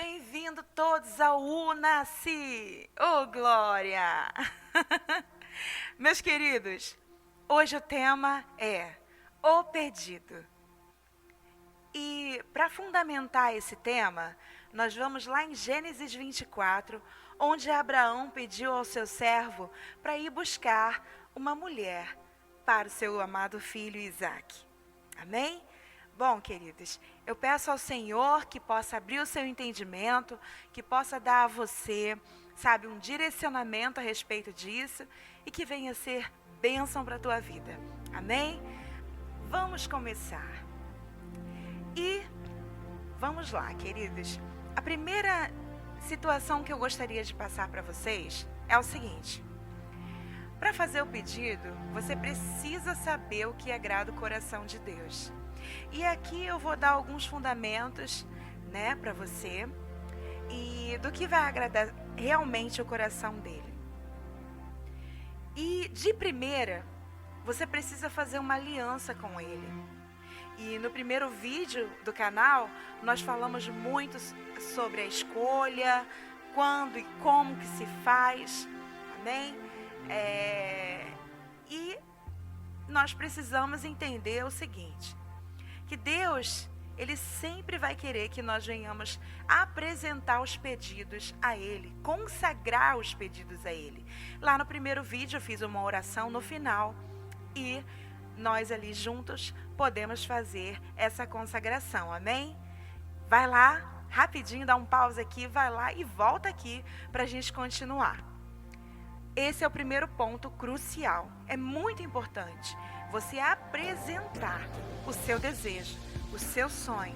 Bem-vindo todos ao Una-se! Oh, glória! Meus queridos, hoje o tema é o pedido. E para fundamentar esse tema, nós vamos lá em Gênesis 24, onde Abraão pediu ao seu servo para ir buscar uma mulher para o seu amado filho Isaque. Amém? Bom, queridos, eu peço ao Senhor que possa abrir o seu entendimento, que possa dar a você, sabe, um direcionamento a respeito disso e que venha ser bênção para a tua vida. Amém? Vamos começar. E vamos lá, queridos. A primeira situação que eu gostaria de passar para vocês é o seguinte. Para fazer o pedido, você precisa saber o que agrada o coração de Deus. E aqui eu vou dar alguns fundamentos, para você e do que vai agradar realmente o coração dele. E de primeira, você precisa fazer uma aliança com ele. E no primeiro vídeo do canal, nós falamos muito sobre a escolha, quando e como que se faz, amém? E nós precisamos entender o seguinte, que Deus, Ele sempre vai querer que nós venhamos apresentar os pedidos a Ele, consagrar os pedidos a Ele. Lá no primeiro vídeo eu fiz uma oração no final e nós ali juntos podemos fazer essa consagração, amém? Vai lá, rapidinho, dá um pause aqui, vai lá e volta aqui para a gente continuar. Esse é o primeiro ponto crucial, é muito importante. Você apresentar o seu desejo, o seu sonho,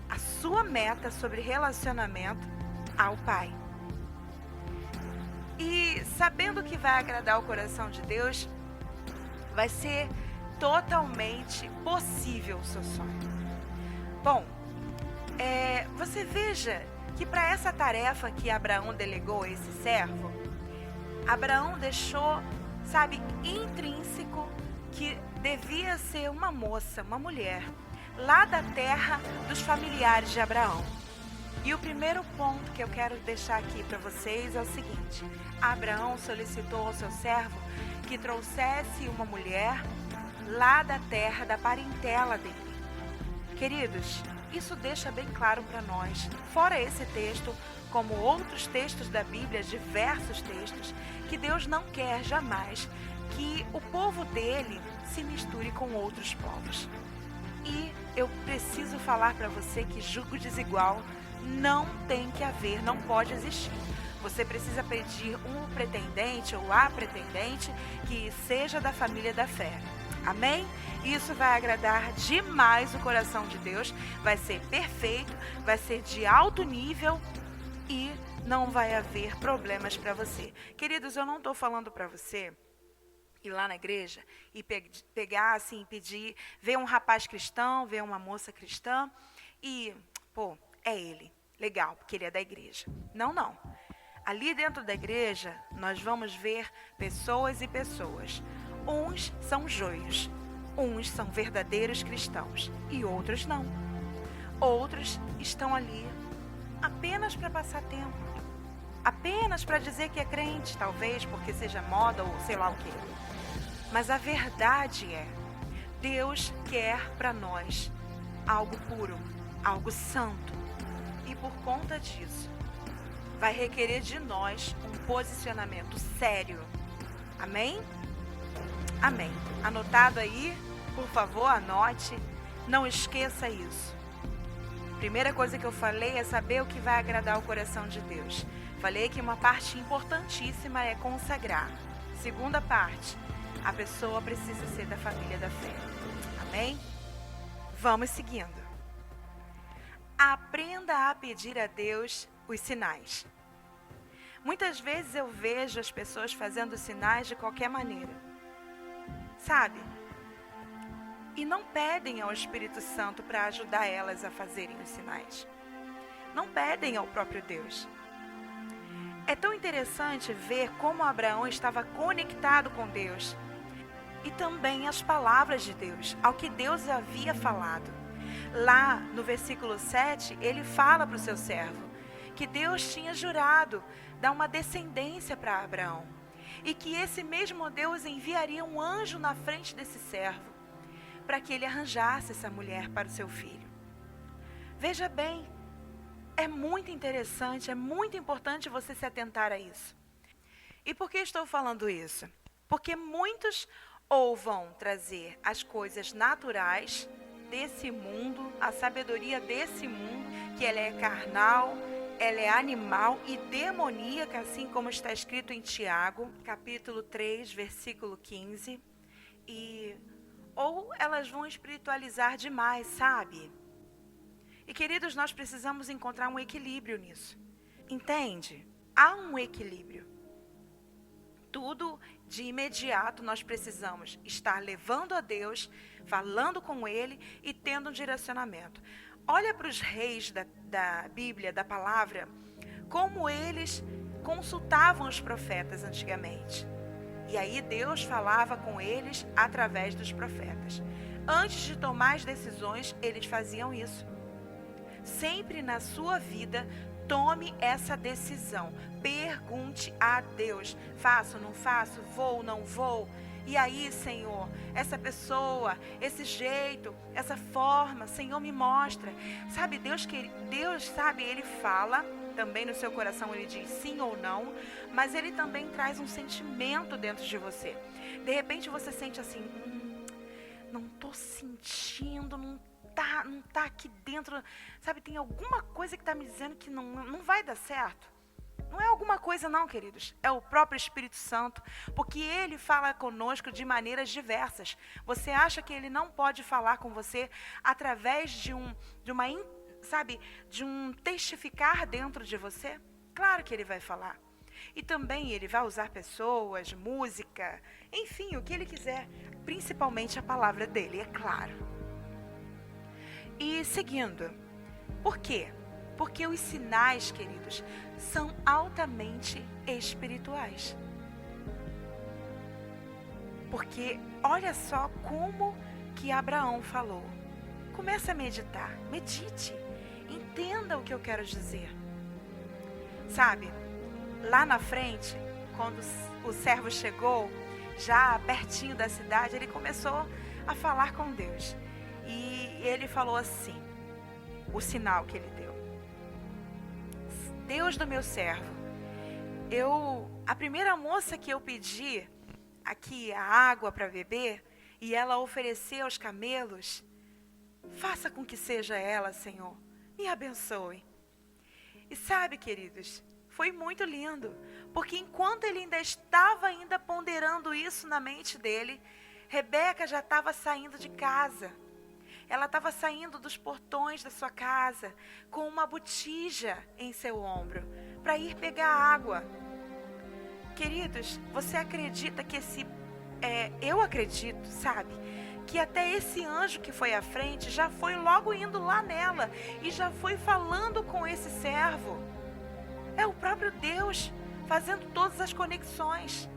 a sua meta sobre relacionamento ao Pai. E sabendo que vai agradar o coração de Deus, vai ser totalmente possível o seu sonho. Bom, você veja que para essa tarefa que Abraão delegou a esse servo, Abraão deixou, intrínseco que devia ser uma moça, uma mulher, lá da terra dos familiares de Abraão. E o primeiro ponto que eu quero deixar aqui para vocês é o seguinte: Abraão solicitou ao seu servo que trouxesse uma mulher lá da terra da parentela dele. Queridos, isso deixa bem claro para nós, fora esse texto, como outros textos da Bíblia, diversos textos, que Deus não quer jamais que o povo dele se misture com outros povos. E eu preciso falar para você que julgo desigual não tem que haver, não pode existir. Você precisa pedir um pretendente ou a pretendente que seja da família da fé. Amém? Isso vai agradar demais o coração de Deus, vai ser perfeito, vai ser de alto nível e não vai haver problemas para você. Queridos, eu não estou falando para você ir lá na igreja e pegar assim, pedir, ver um rapaz cristão, ver uma moça cristã e, é ele, legal, porque ele é da igreja. Não. Ali dentro da igreja, nós vamos ver pessoas e pessoas. Uns são joios, uns são verdadeiros cristãos e outros não. Outros estão ali apenas para passar tempo, apenas para dizer que é crente, talvez porque seja moda ou sei lá o quê. Mas a verdade é, Deus quer para nós algo puro, algo santo. E por conta disso, vai requerer de nós um posicionamento sério. Amém? Amém. Anotado aí? Por favor, anote. Não esqueça isso. Primeira coisa que eu falei é saber o que vai agradar o coração de Deus. Falei que uma parte importantíssima é consagrar. Segunda parte, a pessoa precisa ser da família da fé. Amém? Vamos seguindo. Aprenda a pedir a Deus os sinais. Muitas vezes eu vejo as pessoas fazendo sinais de qualquer maneira. E não pedem ao Espírito Santo para ajudar elas a fazerem os sinais. Não pedem ao próprio Deus. É tão interessante ver como Abraão estava conectado com Deus e também as palavras de Deus, ao que Deus havia falado. Lá no versículo 7, ele fala para o seu servo que Deus tinha jurado dar uma descendência para Abraão. E que esse mesmo Deus enviaria um anjo na frente desse servo, para que ele arranjasse essa mulher para o seu filho. Veja bem, é muito interessante, é muito importante você se atentar a isso. E por que estou falando isso? Porque muitos ou vão trazer as coisas naturais desse mundo, a sabedoria desse mundo, que ela é carnal, ela é animal e demoníaca, assim como está escrito em Tiago, capítulo 3, versículo 15. Ou elas vão espiritualizar demais, sabe? E queridos, nós precisamos encontrar um equilíbrio nisso. Entende? Há um equilíbrio. Tudo de imediato nós precisamos estar levando a Deus, falando com Ele e tendo um direcionamento. Olha para os reis da Bíblia, da palavra, como eles consultavam os profetas antigamente. E aí Deus falava com eles através dos profetas. Antes de tomar as decisões, eles faziam isso. Sempre na sua vida, tome essa decisão. Pergunte a Deus: faço, não faço, vou, não vou? E aí, Senhor, essa pessoa, esse jeito, essa forma, Senhor, me mostra. Sabe, Deus sabe, Ele fala também no seu coração, Ele diz sim ou não, mas Ele também traz um sentimento dentro de você. De repente você sente assim, não estou sentindo, não tá aqui dentro, sabe, tem alguma coisa que está me dizendo que não vai dar certo. Não é alguma coisa não, queridos, é o próprio Espírito Santo, porque Ele fala conosco de maneiras diversas. Você acha que Ele não pode falar com você através de um testificar dentro de você? Claro que Ele vai falar. E também Ele vai usar pessoas, música, enfim, o que Ele quiser, principalmente a palavra dEle, é claro. E seguindo, por quê? Porque os sinais, queridos, são altamente espirituais. Porque olha só como que Abraão falou. Comece a meditar, medite, entenda o que eu quero dizer. Sabe, lá na frente, quando o servo chegou, já pertinho da cidade, ele começou a falar com Deus. E ele falou assim, o sinal que ele deu: Deus do meu servo, a primeira moça que eu pedi aqui a água para beber, e ela ofereceu aos camelos, faça com que seja ela, Senhor, me abençoe. E sabe, queridos, foi muito lindo, porque enquanto ele ainda estava ponderando isso na mente dele, Rebeca já estava saindo de casa. Ela estava saindo dos portões da sua casa com uma botija em seu ombro para ir pegar água. Queridos, você acredita que eu acredito, sabe, que até esse anjo que foi à frente já foi logo indo lá nela e já foi falando com esse servo. É o próprio Deus fazendo todas as conexões.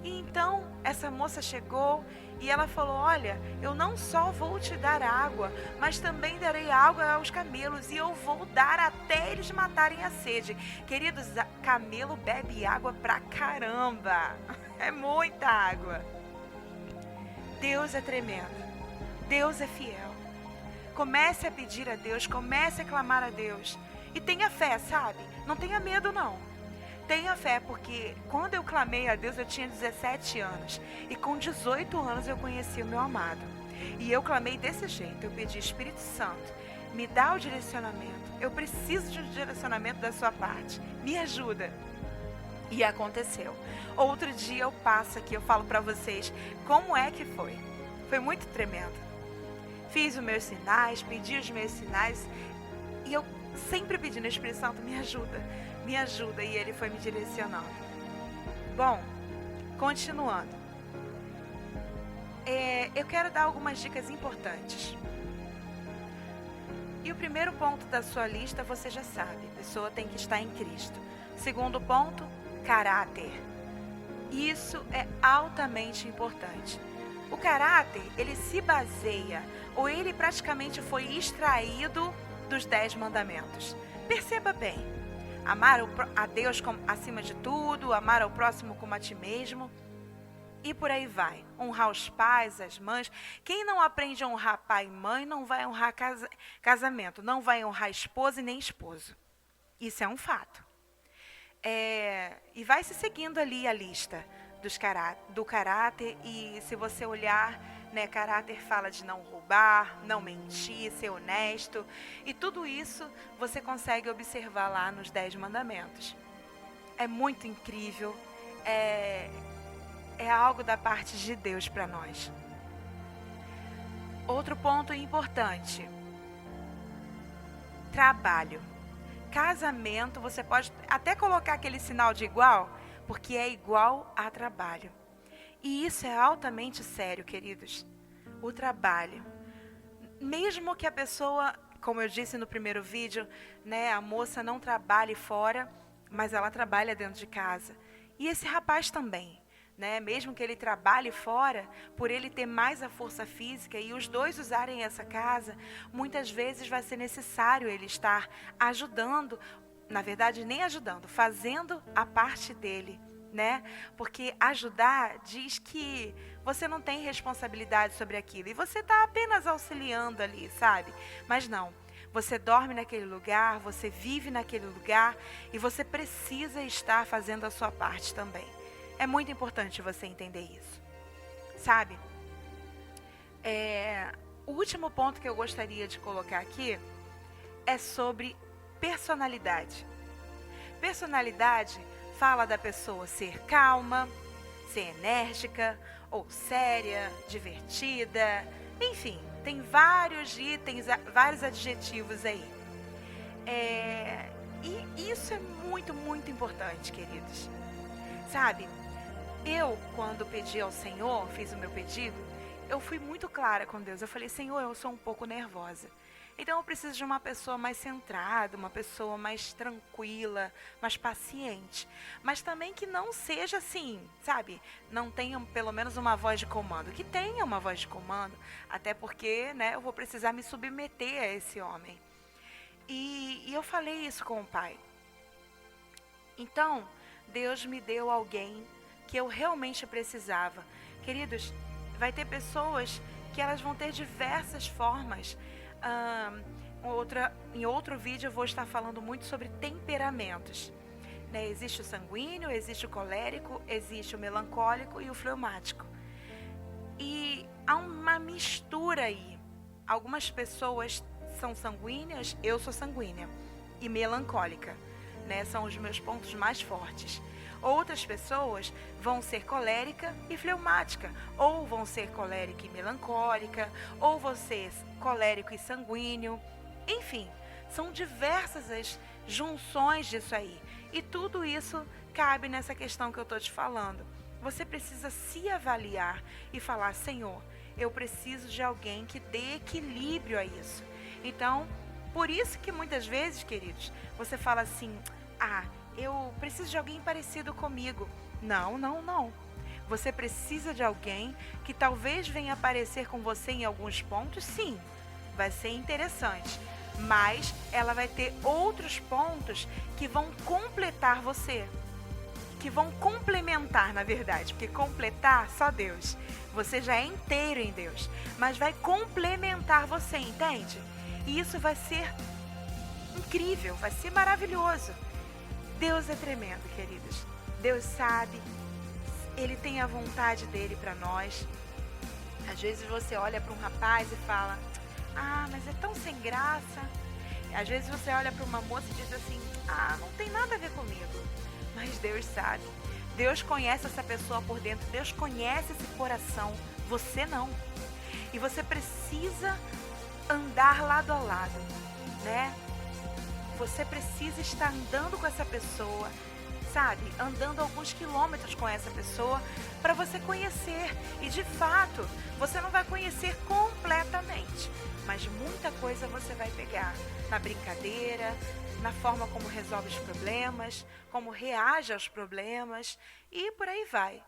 E então essa moça chegou e ela falou: olha, eu não só vou te dar água, mas também darei água aos camelos e eu vou dar até eles matarem a sede. Queridos, camelo bebe água pra caramba. É muita água. Deus é tremendo. Deus é fiel. Comece a pedir a Deus, comece a clamar a Deus. E tenha fé, sabe? Não tenha medo não. Tenha fé, porque quando eu clamei a Deus eu tinha 17 anos. E com 18 anos eu conheci o meu amado. E eu clamei desse jeito, eu pedi: Espírito Santo, me dá o direcionamento. Eu preciso de um direcionamento da sua parte. Me ajuda. E aconteceu. Outro dia eu passo aqui, eu falo para vocês como é que foi. Foi muito tremendo. Fiz os meus sinais, pedi os meus sinais. E eu sempre pedindo: Espírito Santo, me ajuda. Me ajuda, e Ele foi me direcionando. Bom, continuando. Eu quero dar algumas dicas importantes. E o primeiro ponto da sua lista você já sabe: a pessoa tem que estar em Cristo. Segundo ponto, caráter. Isso é altamente importante. O caráter, ele se baseia, ou ele praticamente foi extraído dos 10 mandamentos. Perceba bem, amar a Deus acima de tudo, amar ao próximo como a ti mesmo, e por aí vai. Honrar os pais, as mães. Quem não aprende a honrar pai e mãe, não vai honrar casamento, não vai honrar esposa e nem esposo. Isso é um fato. E vai se seguindo ali a lista do caráter, e se você olhar, né, caráter fala de não roubar, não mentir, ser honesto, e tudo isso você consegue observar lá nos 10 mandamentos. É muito incrível, é algo da parte de Deus para nós. Outro ponto importante: trabalho. Casamento, você pode até colocar aquele sinal de igual, porque é igual a trabalho. E isso é altamente sério, queridos. O trabalho. Mesmo que a pessoa, como eu disse no primeiro vídeo, né, a moça não trabalhe fora, mas ela trabalha dentro de casa. E esse rapaz também. Né? Mesmo que ele trabalhe fora, por ele ter mais a força física e os dois usarem essa casa, muitas vezes vai ser necessário ele estar ajudando, na verdade nem ajudando, fazendo a parte dele, né? Porque ajudar diz que você não tem responsabilidade sobre aquilo e você está apenas auxiliando ali, sabe? Mas não. Você dorme naquele lugar, você vive naquele lugar e você precisa estar fazendo a sua parte também. É muito importante você entender isso, sabe? O último ponto que eu gostaria de colocar aqui é sobre personalidade. Personalidade fala da pessoa ser calma, ser enérgica, ou séria, divertida, enfim, tem vários itens, vários adjetivos aí. E isso é muito, muito importante, queridos. Sabe? Eu, quando pedi ao Senhor, fiz o meu pedido, eu fui muito clara com Deus. Eu falei, Senhor, eu sou um pouco nervosa. Então eu preciso de uma pessoa mais centrada, uma pessoa mais tranquila, mais paciente. Mas também que não seja assim, sabe? Não tenha pelo menos uma voz de comando. Que tenha uma voz de comando, até porque, né, eu vou precisar me submeter a esse homem. E eu falei isso com o Pai. Então, Deus me deu alguém que eu realmente precisava. Queridos, vai ter pessoas que elas vão ter diversas formas. Em outro vídeo eu vou estar falando muito sobre temperamentos. Né? Existe o sanguíneo, existe o colérico, existe o melancólico e o fleumático. E há uma mistura aí. Algumas pessoas são sanguíneas, eu sou sanguínea, e melancólica. Né? São os meus pontos mais fortes. Outras pessoas vão ser colérica e fleumática, ou vão ser colérica e melancólica, ou vão ser colérico e sanguíneo. Enfim, são diversas as junções disso aí. E tudo isso cabe nessa questão que eu estou te falando. Você precisa se avaliar e falar, Senhor, eu preciso de alguém que dê equilíbrio a isso. Então, por isso que muitas vezes, queridos, você fala assim, eu preciso de alguém parecido comigo. Não, não, não. Você precisa de alguém que talvez venha aparecer com você em alguns pontos, sim. Vai ser interessante. Mas ela vai ter outros pontos que vão completar você. Que vão complementar, na verdade. Porque completar, só Deus. Você já é inteiro em Deus. Mas vai complementar você, entende? E isso vai ser incrível, vai ser maravilhoso. Deus é tremendo, queridos. Deus sabe, Ele tem a vontade dele para nós. Às vezes você olha para um rapaz e fala, mas é tão sem graça. Às vezes você olha para uma moça e diz assim, não tem nada a ver comigo. Mas Deus sabe. Deus conhece essa pessoa por dentro. Deus conhece esse coração. Você não. E você precisa andar lado a lado, né? Você precisa estar andando com essa pessoa, sabe? Andando alguns quilômetros com essa pessoa para você conhecer. E de fato, você não vai conhecer completamente, mas muita coisa você vai pegar na brincadeira, na forma como resolve os problemas, como reage aos problemas e por aí vai.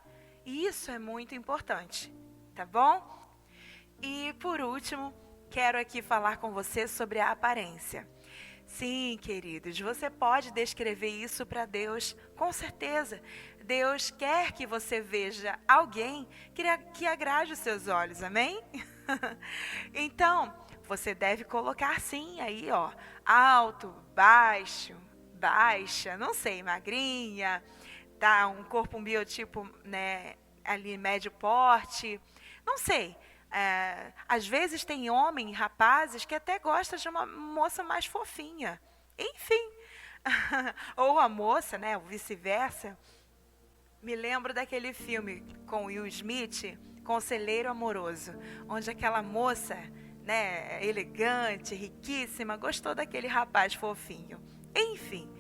E isso é muito importante, tá bom? E por último, quero aqui falar com você sobre a aparência. Sim, queridos, você pode descrever isso para Deus, com certeza. Deus quer que você veja alguém que agrade os seus olhos, amém? Então, você deve colocar sim aí, ó, alto, baixo, baixa, não sei, magrinha, tá, um corpo, um biotipo, né, ali médio porte, não sei. Às vezes tem homem, rapazes, que até gosta de uma moça mais fofinha. Enfim. Ou a moça, né, ou vice-versa. Me lembro daquele filme com Will Smith, Conselheiro Amoroso, onde aquela moça, né, elegante, riquíssima, gostou daquele rapaz fofinho. Enfim,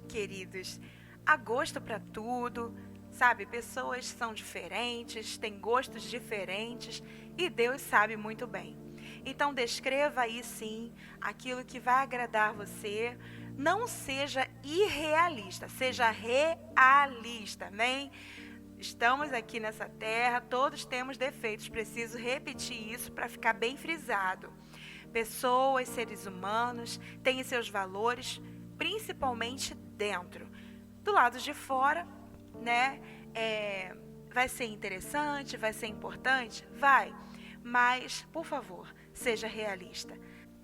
queridos, há gosto para tudo, sabe? Pessoas são diferentes, têm gostos diferentes e Deus sabe muito bem. Então descreva aí sim aquilo que vai agradar você. Não seja irrealista, seja realista, amém? Estamos aqui nessa terra, todos temos defeitos, preciso repetir isso para ficar bem frisado. Pessoas, seres humanos, têm seus valores, principalmente dentro. Do lado de fora, né? Vai ser interessante, vai ser importante? Vai. Mas, por favor, seja realista.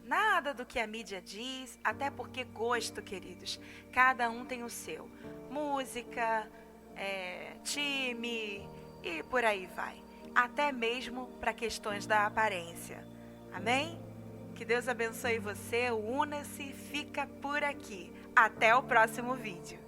Nada do que a mídia diz, até porque gosto, queridos, cada um tem o seu. Música, time e por aí vai. Até mesmo para questões da aparência. Amém? Que Deus abençoe você, una-se, fica por aqui. Até o próximo vídeo.